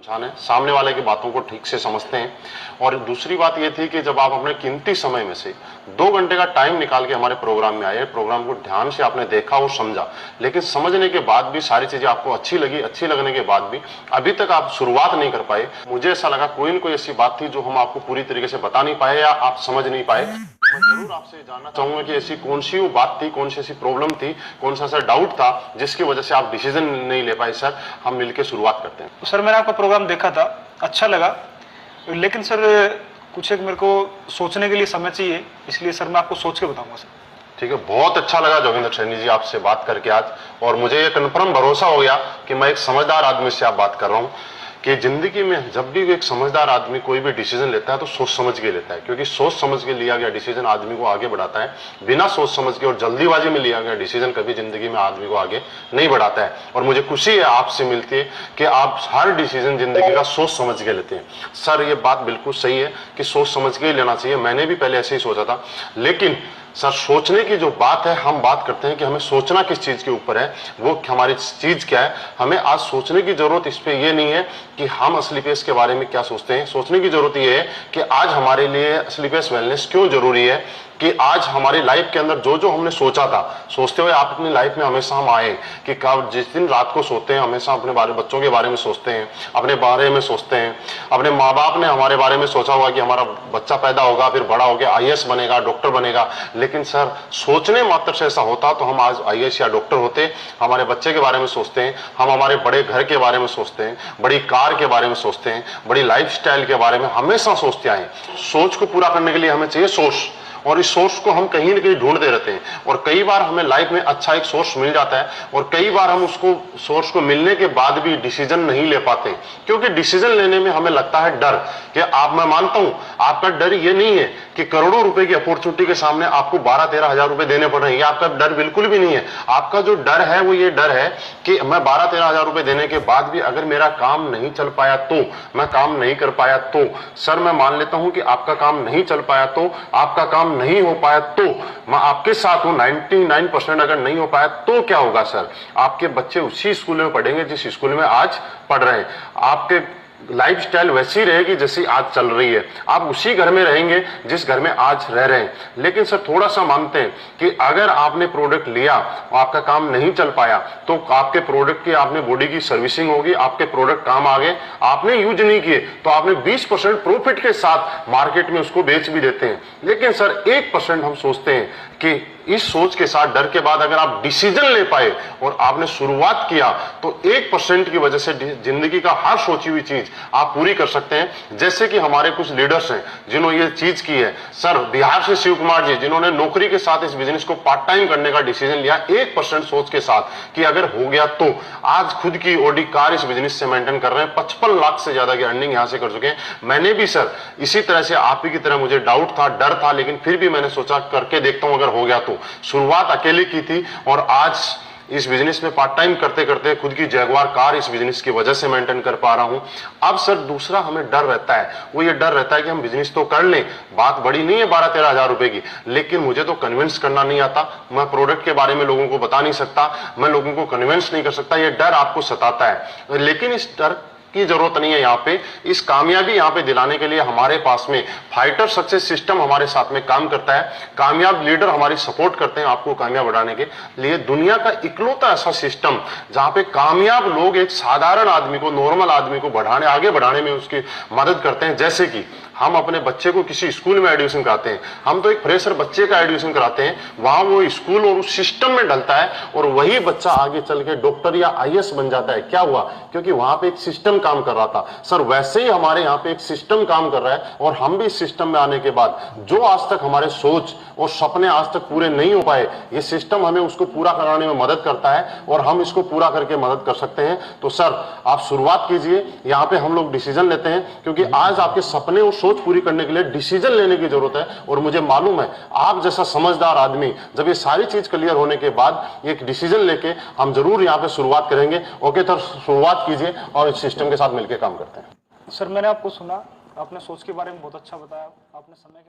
है, सामने वाले की बातों को ठीक से समझते हैं। और दूसरी बात ये थी कि जब आप अपने कीमती समय में से 2 घंटे का टाइम निकाल के हमारे प्रोग्राम में आए, प्रोग्राम को ध्यान से आपने देखा और समझा, लेकिन समझने के बाद भी सारी चीजें आपको अच्छी लगी, अच्छी लगने के बाद भी अभी तक आप शुरुआत नहीं कर पाए। मुझे ऐसा लगा कोई न कोई ऐसी बात थी जो हम आपको पूरी तरीके से बता नहीं पाए या आप समझ नहीं पाए। मैं जरूर आपसे जानना चाहूंगा कि ऐसी कौन सी वो बात थी, कौन सी ऐसी प्रॉब्लम थी, कौन सा ऐसा डाउट था जिसकी वजह से आप डिसीजन नहीं ले पाए। सर, हम मिलकर शुरुआत करते हैं। सर, मैंने आपका प्रोग्राम देखा था, अच्छा लगा, लेकिन सर कुछ एक मेरे को सोचने के लिए समय चाहिए, इसलिए सर मैं आपको सोच के बताऊंगा सर। ठीक है, बहुत अच्छा लगा जोगिंदर सैनी जी आपसे बात करके आज, और मुझे ये कन्फर्म भरोसा हो गया कि मैं एक समझदार आदमी से आप बात कर रहा हूँ कि जिंदगी में जब भी एक समझदार आदमी कोई भी डिसीजन लेता है तो सोच समझ के लेता है, क्योंकि सोच समझ के लिया गया डिसीजन आदमी को आगे बढ़ाता है। बिना सोच समझ के और जल्दीबाजी में लिया गया डिसीजन कभी जिंदगी में आदमी को आगे नहीं बढ़ाता है। और मुझे खुशी है आपसे मिलती है कि आप हर डिसीजन जिंदगी का सोच समझ के लेते हैं। सर, ये बात बिल्कुल सही है कि सोच समझ के ही लेना चाहिए। मैंने भी पहले ऐसे ही सोचा था, लेकिन सर सोचने की जो बात है, हम बात करते हैं कि हमें सोचना किस चीज के ऊपर है, वो हमारी चीज क्या है। हमें आज सोचने की जरूरत इस पे ये नहीं है कि हम स्लीपेस के बारे में क्या सोचते हैं। सोचने की जरूरत ये है कि आज हमारे लिए स्लीपेस वेलनेस क्यों जरूरी है, कि आज हमारी लाइफ के अंदर जो जो हमने सोचा था, सोचते हुए आप अपनी लाइफ में हमेशा हम आए कि कब जिस दिन रात को सोते हैं हमेशा अपने बच्चों के बारे में सोचते हैं, अपने बारे में सोचते हैं। अपने माँ बाप ने हमारे बारे में सोचा होगा कि हमारा बच्चा पैदा होगा, फिर बड़ा होकर आईएएस बनेगा, डॉक्टर बनेगा। लेकिन सर, सोचने मात्र से ऐसा होता तो हम आज आईएएस या डॉक्टर होते। हमारे बच्चे के बारे में सोचते हैं, हम हमारे बड़े घर के बारे में सोचते हैं, बड़ी कार के बारे में सोचते हैं, बड़ी लाइफस्टाइल के बारे में हमेशा सोचते आए। सोच को पूरा करने के लिए हमें चाहिए सोर्स, और इस सोर्स को हम कहीं ना कहीं ढूंढते रहते हैं। और कई बार हमें लाइफ में अच्छा एक सोर्स मिल जाता है, और कई बार हम उसको सोर्स को मिलने के बाद भी डिसीजन नहीं ले पाते, क्योंकि डिसीजन लेने में हमें लगता है डर। कि मैं मानता हूं आपका डर ये नहीं है कि करोड़ों रुपए की अपॉर्चुनिटी के सामने आपको 12-13 हजार रुपए देने पड़ रहे हैं, ये आपका डर बिल्कुल भी नहीं है। आपका जो डर है वो ये डर है कि मैं 12-13 हजार रुपए देने के बाद भी अगर मेरा काम नहीं चल पाया तो, मैं काम नहीं कर पाया तो। सर, मैं मान लेता हूं कि आपका काम नहीं चल पाया तो, आपका काम नहीं हो पाया तो, मैं आपके साथ हूं। 99% अगर नहीं हो पाया तो क्या होगा सर? आपके बच्चे उसी स्कूल में पढ़ेंगे जिस स्कूल में आज पढ़ रहे हैं। आपके लाइफस्टाइल वैसी रहेगी जैसी आज चल रही है। आप उसी घर में रहेंगे जिस घर में आज रह रहे हैं। लेकिन सर, थोड़ा सा मानते हैं कि अगर आपने प्रोडक्ट लिया और आपका काम नहीं चल पाया तो आपके प्रोडक्ट की आपने बॉडी की सर्विसिंग होगी, आपके प्रोडक्ट काम आ गए, आपने यूज नहीं किए तो आपने 20% प्रॉफिट के साथ मार्केट में उसको बेच भी देते हैं। लेकिन सर 1% हम सोचते हैं कि इस सोच के साथ डर के बाद अगर आप डिसीजन ले पाए और आपने शुरुआत किया तो 1% की वजह से जिंदगी का हर सोची हुई चीज आप पूरी कर सकते हैं। जैसे कि हमारे कुछ लीडर्स हैं जिन्होंने ये चीज की है। सर, बिहार से शिव कुमार जी, जिन्होंने नौकरी के साथ इस बिजनेस को पार्ट टाइम करने का डिसीजन लिया 1% सोच के साथ कि अगर हो गया तो, आज खुद की ऑडी कार इस बिजनेस से मेंटेन कर रहे हैं। 55 लाख से ज्यादा की अर्निंग यहां से कर चुके हैं। मैंने भी सर इसी तरह से आप ही की तरह मुझे डाउट था, डर था, लेकिन फिर भी मैंने सोचा करके देखता हूं अगर हो गया तो। शुरुआत अकेले की थी और आज इस बिजनेस में पार्ट टाइम करते करते खुद की जैगवार कार इस बिजनेस की वजह से मेंटेन कर पा रहा हूं। अब सर दूसरा हमें डर रहता है, वो ये डर रहता है कि हम बिजनेस तो कर लें, बात बड़ी नहीं है 12-13 हजार रुपए की, लेकिन मुझे तो कन्विंस करना नहीं आता, मैं प्रोडक्ट के बारे में लोगों को बता नहीं सकता, मैं लोगों को कन्विंस नहीं कर सकता। ये डर आपको सताता है, लेकिन इस डर की जरूरत नहीं है। यहाँ पे इस कामयाबी यहाँ पे दिलाने के लिए हमारे पास में फाइटर सक्सेस सिस्टम हमारे साथ में काम करता है। कामयाब लीडर हमारी सपोर्ट करते हैं आपको कामयाब बनाने के लिए। दुनिया का इकलौता ऐसा सिस्टम जहाँ पे कामयाब लोग एक साधारण आदमी को, नॉर्मल आदमी को आगे बढ़ाने में उसकी मदद करते हैं। जैसे कि हम अपने बच्चे को किसी स्कूल में एडमिशन कराते हैं, हम तो एक फ्रेशर बच्चे का एडमिशन कराते हैं, वहां वो स्कूल और उस सिस्टम में ढलता है और वही बच्चा आगे चल के डॉक्टर या आईएएस बन जाता है। क्या हुआ? क्योंकि वहां पे एक सिस्टम काम कर रहा था। सर, वैसे ही हमारे यहाँ पे एक सिस्टम काम कर रहा है और हम भी इस सिस्टम में आने के बाद जो आज तक हमारे सोच और सपने आज तक पूरे नहीं हो पाए, ये सिस्टम हमें उसको पूरा कराने में मदद करता है और हम इसको पूरा करके मदद कर सकते हैं। तो सर, आप शुरुआत कीजिए। यहाँ पे हम लोग डिसीजन लेते हैं क्योंकि आज आपके सपने और सोच पूरी करने के लिए डिसीजन लेने की जरूरत है। और मुझे मालूम है आप जैसा समझदार आदमी जब ये सारी चीज क्लियर होने के बाद एक डिसीजन लेके हम जरूर यहाँ पे शुरुआत करेंगे। ओके, तो शुरुआत कीजिए और इस सिस्टम के साथ मिलकर काम करते हैं। सर, मैंने आपको सुना, आपने सोच के बारे में बहुत अच्छा बताया, आपने समय